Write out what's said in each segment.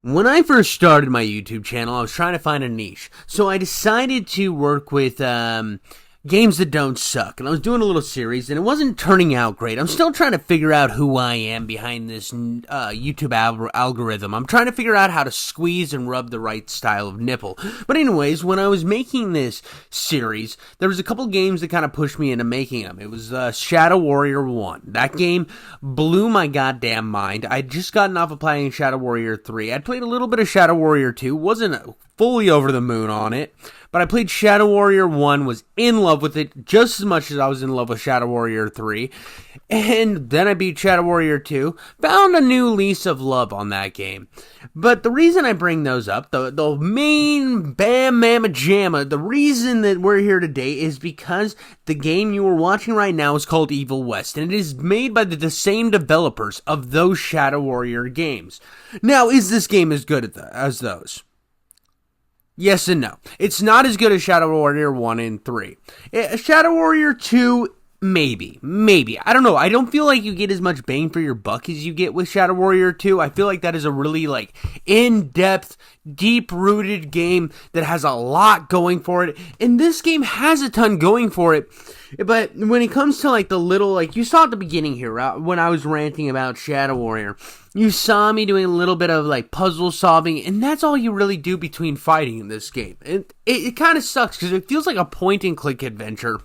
When I first started my YouTube channel, I was trying to find a niche. So I decided to work with games that don't suck. And I was doing a little series, and it wasn't turning out great. I'm still trying to figure out who I am behind this YouTube algorithm. I'm trying to figure out how to squeeze and rub the right style of nipple. But anyways, when I was making this series, there was a couple games that kind of pushed me into making them. It was Shadow Warrior 1. That game blew my goddamn mind. I'd just gotten off of playing Shadow Warrior 3. I'd played a little bit of Shadow Warrior 2. Wasn't fully over the moon on it, but I played Shadow Warrior 1, was in love with it just as much as I was in love with Shadow Warrior 3, and then I beat Shadow Warrior 2, found a new lease of love on that game. But the reason I bring those up, the main bam mamma jamma, the reason that we're here today is because the game you are watching right now is called Evil West, and it is made by the same developers of those Shadow Warrior games. Now, is this game as good as those? Yes and no. It's not as good as Shadow Warrior 1 and 3. Shadow Warrior 2, maybe. I don't know. I don't feel like you get as much bang for your buck as you get with Shadow Warrior 2. I feel like that is a really, in-depth, deep-rooted game that has a lot going for it. And this game has a ton going for it. But when it comes to, the little, you saw at the beginning here, when I was ranting about Shadow Warrior, you saw me doing a little bit of, puzzle solving, and that's all you really do between fighting in this game. And it kind of sucks, because it feels like a point-and-click adventure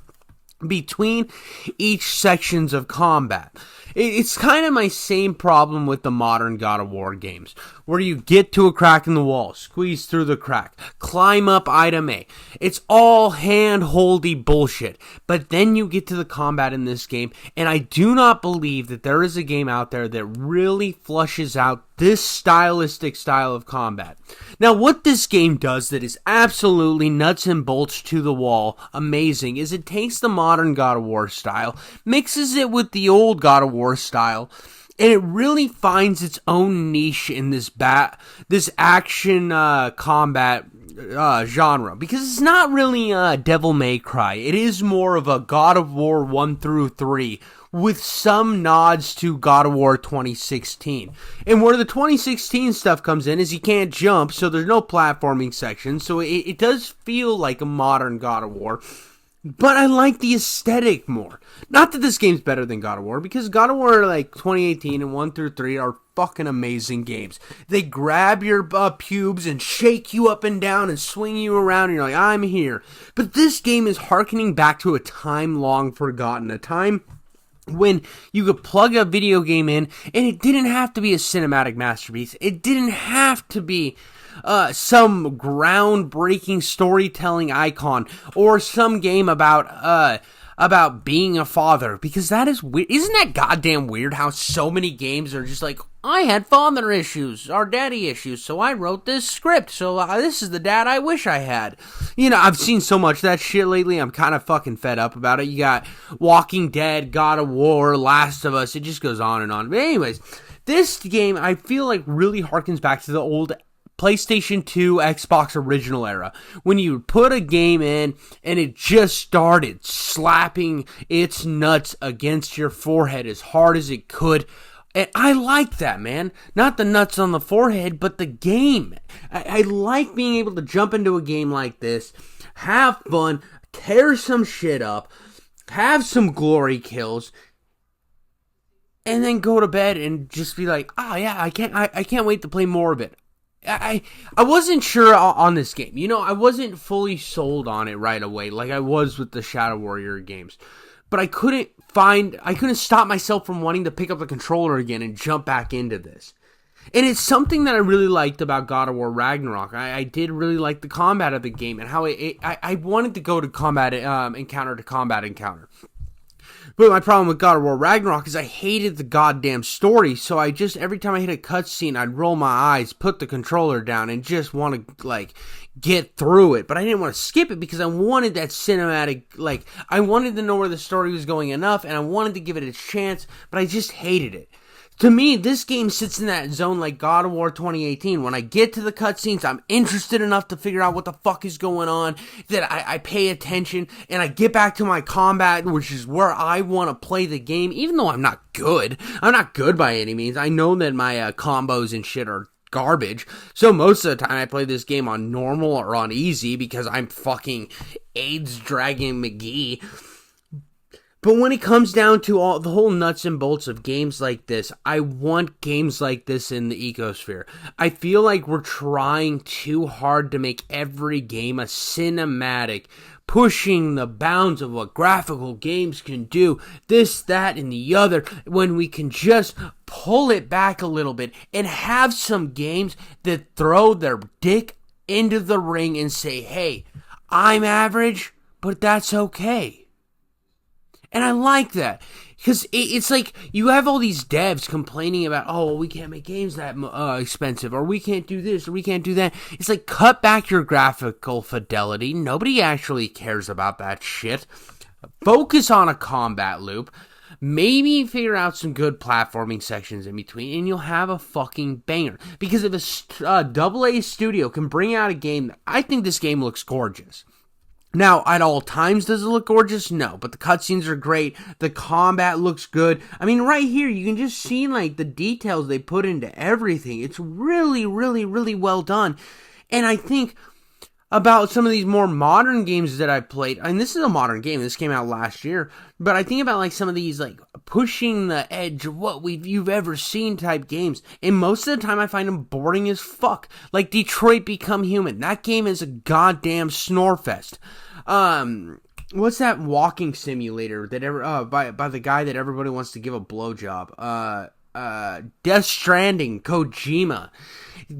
between each sections of combat. It's kind of my same problem with the modern God of War games, where you get to a crack in the wall, squeeze through the crack, climb up item A. It's all hand-holdy bullshit, but then you get to the combat in this game, and I do not believe that there is a game out there that really flushes out this stylistic style of combat. Now, what this game does that is absolutely nuts and bolts to the wall, amazing, is it takes the modern God of War style, mixes it with the old God of War style, and it really finds its own niche in this action combat genre, because it's not really Devil May Cry. It is more of a God of War 1 through 3 with some nods to God of War 2016. And where the 2016 stuff comes in is you can't jump, so there's no platforming section, so it does feel like a modern God of War. But I like the aesthetic more. Not that this game's better than God of War, because God of War 2018 and 1 through 3 are fucking amazing games. They grab your pubes and shake you up and down and swing you around, and you're like, I'm here. But this game is hearkening back to a time long forgotten, a time when you could plug a video game in, and it didn't have to be a cinematic masterpiece. It didn't have to be some groundbreaking storytelling icon, or some game about being a father, because that is weird. Isn't that goddamn weird how so many games are just like, I had father issues, or daddy issues, so I wrote this script, so this is the dad I wish I had. I've seen so much of that shit lately, I'm kind of fucking fed up about it. You got Walking Dead, God of War, Last of Us, it just goes on and on. But anyways, this game, I feel like, really harkens back to the old PlayStation 2, Xbox original era, when you put a game in and it just started slapping its nuts against your forehead as hard as it could. And I like that, man. Not the nuts on the forehead, but the game. I like being able to jump into a game like this, have fun, tear some shit up, have some glory kills, and then go to bed and just be like, yeah, I can't wait to play more of it. I wasn't sure on this game. I wasn't fully sold on it right away, like I was with the Shadow Warrior games. But I couldn't stop myself from wanting to pick up the controller again and jump back into this. And it's something that I really liked about God of War Ragnarok. I did really like the combat of the game, and how I wanted to go to combat encounter to combat encounter. But my problem with God of War Ragnarok is I hated the goddamn story, so every time I hit a cutscene, I'd roll my eyes, put the controller down, and just want to, get through it. But I didn't want to skip it because I wanted that cinematic, I wanted to know where the story was going enough, and I wanted to give it a chance, but I just hated it. To me, this game sits in that zone like God of War 2018. When I get to the cutscenes, I'm interested enough to figure out what the fuck is going on, that I pay attention, and I get back to my combat, which is where I want to play the game, even though I'm not good. I'm not good by any means. I know that my combos and shit are garbage. So most of the time I play this game on normal or on easy because I'm fucking AIDS Dragon McGee. But when it comes down to all the whole nuts and bolts of games like this, I want games like this in the ecosphere. I feel like we're trying too hard to make every game a cinematic, pushing the bounds of what graphical games can do, this, that, and the other, when we can just pull it back a little bit and have some games that throw their dick into the ring and say, hey, I'm average, but that's okay. And I like that, because it's like you have all these devs complaining about, oh, well, we can't make games that expensive, or we can't do this, or we can't do that. It's like, cut back your graphical fidelity. Nobody actually cares about that shit. Focus on a combat loop. Maybe figure out some good platforming sections in between, and you'll have a fucking banger. Because if a AA studio can bring out a game, I think this game looks gorgeous. Now, at all times, does it look gorgeous? No, but the cutscenes are great. The combat looks good. I mean, right here, you can just see, like, the details they put into everything. It's really, really, really well done. And I think about some of these more modern games that I've played, and this is a modern game, this came out last year, but I think about, like, some of these, like, pushing the edge of what you've ever seen type games, and most of the time I find them boring as fuck. Like Detroit Become Human. That game is a goddamn snorefest. What's that walking simulator that by the guy that everybody wants to give a blowjob? Death Stranding, Kojima.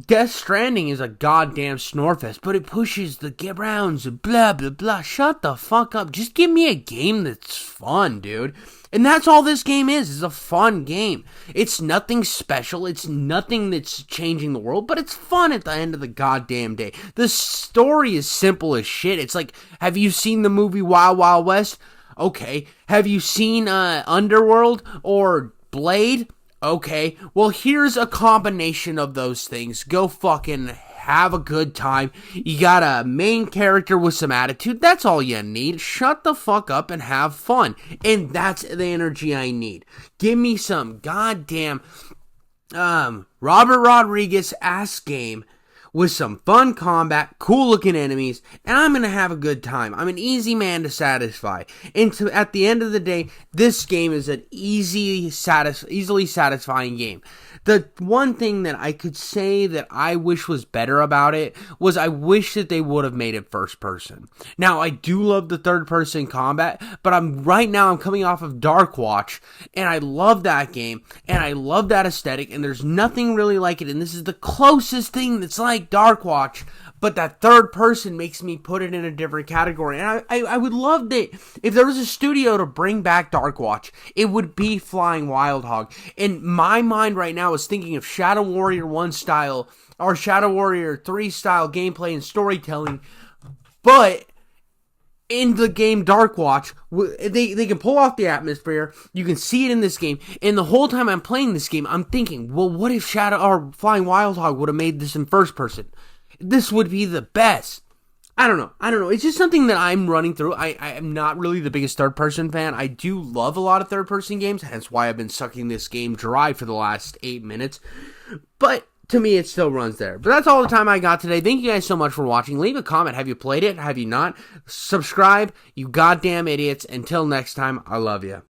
Death Stranding is a goddamn snorefest, but it pushes the rounds and blah, blah, blah. Shut the fuck up. Just give me a game that's fun, dude. And that's all this game is a fun game. It's nothing special. It's nothing that's changing the world, but it's fun at the end of the goddamn day. The story is simple as shit. It's like, have you seen the movie Wild Wild West? Okay. Have you seen Underworld or Blade? Okay, well, here's a combination of those things. Go fucking have a good time. You got a main character with some attitude. That's all you need. Shut the fuck up and have fun. And that's the energy I need. Give me some goddamn Robert Rodriguez-ass game with some fun combat, cool looking enemies, and I'm going to have a good time. I'm an easy man to satisfy. And at the end of the day, this game is an easily satisfying game. The one thing that I could say that I wish was better about it was I wish that they would have made it first person. Now, I do love the third person combat, but I'm coming off of Darkwatch, and I love that game, and I love that aesthetic, and there's nothing really like it, and this is the closest thing that's like Darkwatch, but that third person makes me put it in a different category. And I would love that if there was a studio to bring back Darkwatch, it would be Flying Wild Hog. And my mind right now is thinking of Shadow Warrior 1 style or Shadow Warrior 3 style gameplay and storytelling, but in the game Darkwatch, they can pull off the atmosphere. You can see it in this game, and the whole time I'm playing this game, I'm thinking, well, what if Shadow or Flying Wild Hog would have made this in first person? This would be the best. I don't know. It's just something that I'm running through. I am not really the biggest third-person fan. I do love a lot of third-person games, hence why I've been sucking this game dry for the last 8 minutes. But to me, it still runs there. But that's all the time I got today. Thank you guys so much for watching. Leave a comment. Have you played it? Have you not? Subscribe, you goddamn idiots. Until next time, I love you.